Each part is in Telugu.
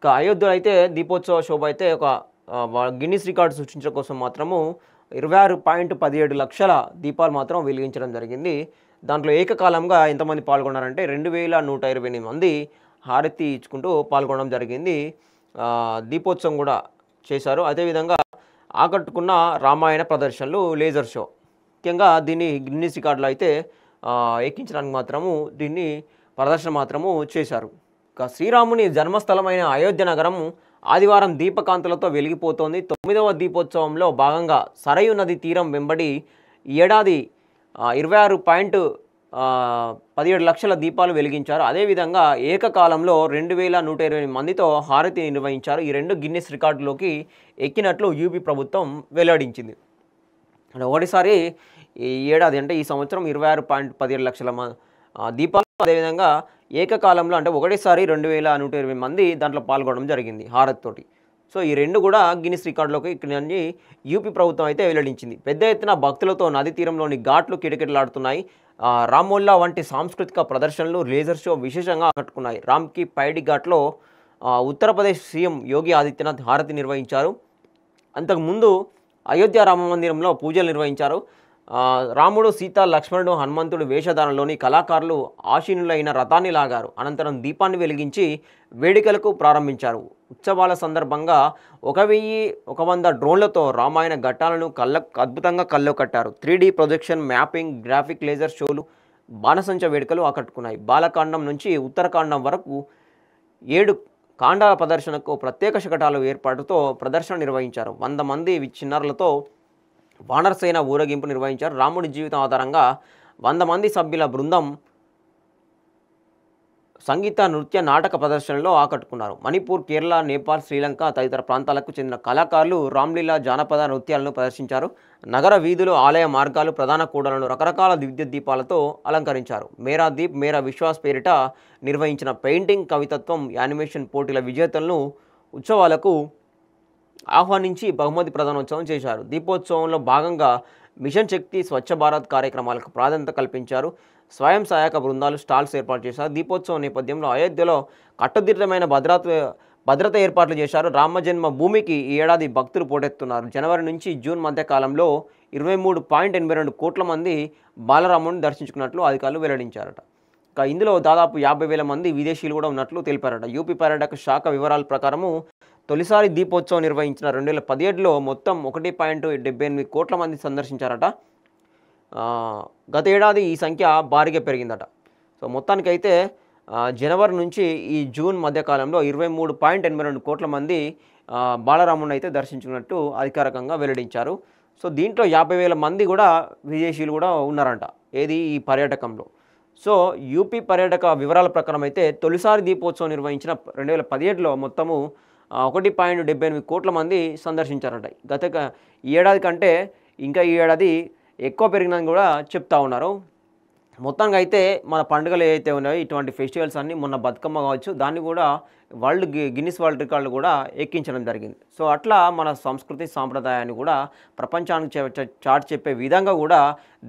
ఇక అయోధ్యలో అయితే దీపోత్సవ శోభ అయితే ఒక గిన్నిస్ రికార్డు సృష్టించడం కోసం మాత్రము 26.17 లక్షల దీపాలు మాత్రం వెలిగించడం జరిగింది. దాంట్లో ఏకకాలంగా ఎంతమంది పాల్గొన్నారంటే 2128 మంది హారతి ఇచ్చుకుంటూ పాల్గొనడం జరిగింది. దీపోత్సవం కూడా చేశారు. అదేవిధంగా ఆకట్టుకున్న రామాయణ ప్రదర్శనలు, లేజర్ షో. ముఖ్యంగా దీన్ని గిన్నిస్ రికార్డులో అయితే ఎక్కించడానికి మాత్రము దీన్ని ప్రదర్శన మాత్రము చేశారు. ఇక శ్రీరాముని జన్మస్థలమైన అయోధ్య నగరం ఆదివారం దీపకాంతులతో వెలిగిపోతోంది. 9వ దీపోత్సవంలో భాగంగా సరయూ నది తీరం వెంబడి ఈ ఏడాది 26.17 లక్షల దీపాలు వెలిగించారు. అదేవిధంగా ఏకకాలంలో 2128 మందితో హారతి నిర్వహించారు. ఈ రెండు గిన్నిస్ రికార్డులోకి ఎక్కినట్లు యూపీ ప్రభుత్వం వెల్లడించింది. అంటే ఒకటిసారి ఈ ఏడాది అంటే ఈ సంవత్సరం 26.17 లక్షల దీపాలు, అదేవిధంగా ఏకకాలంలో అంటే ఒకటేసారి 2128 మంది దాంట్లో పాల్గొనడం జరిగింది హారతితోటి. సో ఈ రెండు కూడా గిన్నిస్ రికార్డులోకి ఎక్కినని యూపీ ప్రభుత్వం అయితే వెల్లడించింది. పెద్ద ఎత్తున భక్తులతో నది తీరంలోని ఘాట్లు కిటకిటలాడుతున్నాయి. రామోల్లా వంటి సాంస్కృతిక ప్రదర్శనలు, లేజర్ షో విశేషంగా ఆకట్టుకున్నాయి. రామ్కి పైడి ఘాట్లో ఉత్తరప్రదేశ్ సీఎం యోగి ఆదిత్యనాథ్ హారతి నిర్వహించారు. అంతకుముందు అయోధ్య రామ మందిరంలో పూజలు నిర్వహించారు. రాముడు, సీత, లక్ష్మణుడు, హనుమంతుడు వేషధారణలోని కళాకారులు ఆశీనులైన రథాన్ని లాగారు. అనంతరం దీపాన్ని వెలిగించి వేడుకలకు ప్రారంభించారు. ఉత్సవాల సందర్భంగా 1100 డ్రోన్లతో రామాయణ ఘట్టాలను అద్భుతంగా కళ్ళలో కట్టారు. 3D projection, mapping, graphic, laser షోలు, బాణసంచ వేడుకలు ఆకట్టుకున్నాయి. బాలకాండం నుంచి ఉత్తరకాండం వరకు 7 కాండాల ప్రదర్శనకు ప్రత్యేక శకటాలు ఏర్పాటుతో ప్రదర్శన నిర్వహించారు. 100 మంది చిన్నారులతో వానరసేన ఊరేగింపు నిర్వహించారు. రాముడి జీవితం ఆధారంగా 100 మంది సభ్యుల బృందం సంగీత, నృత్య, నాటక ప్రదర్శనలో ఆకట్టుకున్నారు. మణిపూర్, కేరళ, నేపాల్, శ్రీలంక తదితర ప్రాంతాలకు చెందిన కళాకారులు రామ్లీలా జానపద నృత్యాలను ప్రదర్శించారు. నగర వీధులు, ఆలయ మార్గాలు, ప్రధాన కూడలను రకరకాల విద్యుత్ దీపాలతో అలంకరించారు. మేరా దీప్ మేరా విశ్వాస్ పేరిట నిర్వహించిన పెయింటింగ్, కవితత్వం, యానిమేషన్ పోటీల విజేతలను ఉత్సవాలకు ఆహ్వానించి బహుమతి ప్రదానోత్సవం చేశారు. దీపోత్సవంలో భాగంగా మిషన్ శక్తి, స్వచ్ఛ భారత్ కార్యక్రమాలకు ప్రాధాన్యత కల్పించారు. స్వయం సహాయక బృందాలు స్టాల్స్ ఏర్పాటు చేశారు. దీపోత్సవం నేపథ్యంలో అయోధ్యలో కట్టుదిట్టమైన భద్రత ఏర్పాట్లు చేశారు. రామజన్మ భూమికి ఈ ఏడాది భక్తులు పోటెత్తున్నారు. జనవరి నుంచి జూన్ మధ్య కాలంలో 23.82 కోట్ల మంది బాలరాముని దర్శించుకున్నట్లు అధికారులు వెల్లడించారట. ఇక ఇందులో దాదాపు 50,000 మంది విదేశీయులు కూడా ఉన్నట్లు తెలిపారట. యూపీ పర్యాటక శాఖ వివరాల ప్రకారము తొలిసారి దీపోత్సవం నిర్వహించిన 2017లో మొత్తం 1.78 కోట్ల మంది సందర్శించారట. గత ఏడాది ఈ సంఖ్య భారీగా పెరిగిందట. సో మొత్తానికైతే జనవరి నుంచి ఈ జూన్ మధ్యకాలంలో 23.82 కోట్ల మంది బాలరాముని అయితే దర్శించుకున్నట్టు అధికారికంగా వెల్లడించారు. సో దీంట్లో 50,000 మంది కూడా విదేశీయులు కూడా ఉన్నారంట. ఏది ఈ పర్యాటకంలో. సో యూపీ పర్యాటక వివరాల ప్రకారం అయితే తొలిసారి దీపోత్సవం నిర్వహించిన 2017లో మొత్తము 1.78 కోట్ల మంది సందర్శించారట. ఈ ఏడాది కంటే ఇంకా ఈ ఏడాది ఎక్కువ పెరిగిందని కూడా చెప్తా ఉన్నారు. మొత్తంగా అయితే మన పండుగలు ఏవైతే ఉన్నాయో ఇటువంటి ఫెస్టివల్స్ అన్నీ మొన్న బతుకమ్మ కావచ్చు, దాన్ని కూడా గిన్నిస్ వరల్డ్ రికార్డులు కూడా ఎక్కించడం జరిగింది. సో అట్లా మన సంస్కృతి సాంప్రదాయాన్ని కూడా ప్రపంచానికి చాటి చెప్పే విధంగా కూడా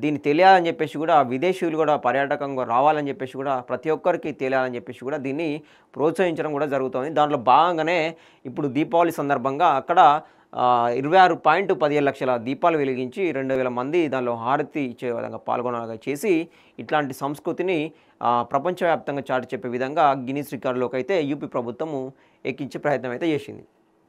దీన్ని తెలియాలని చెప్పేసి కూడా విదేశీయులు కూడా పర్యాటకంగా రావాలని చెప్పేసి కూడా ప్రతి ఒక్కరికి తెలియాలని చెప్పేసి కూడా దీన్ని ప్రోత్సహించడం కూడా జరుగుతుంది. దాంట్లో భాగంగానే ఇప్పుడు దీపావళి సందర్భంగా అక్కడ 26.17 లక్షల దీపాలు వెలిగించి 2,000 మంది దానిలో హారతి ఇచ్చే విధంగా పాల్గొనగా చేసి ఇట్లాంటి సంస్కృతిని ప్రపంచవ్యాప్తంగా చాటి చెప్పే విధంగా గిన్నిస్ రికార్డులోకి అయితే యూపీ ప్రభుత్వము ఎక్కించే ప్రయత్నం అయితే చేసింది.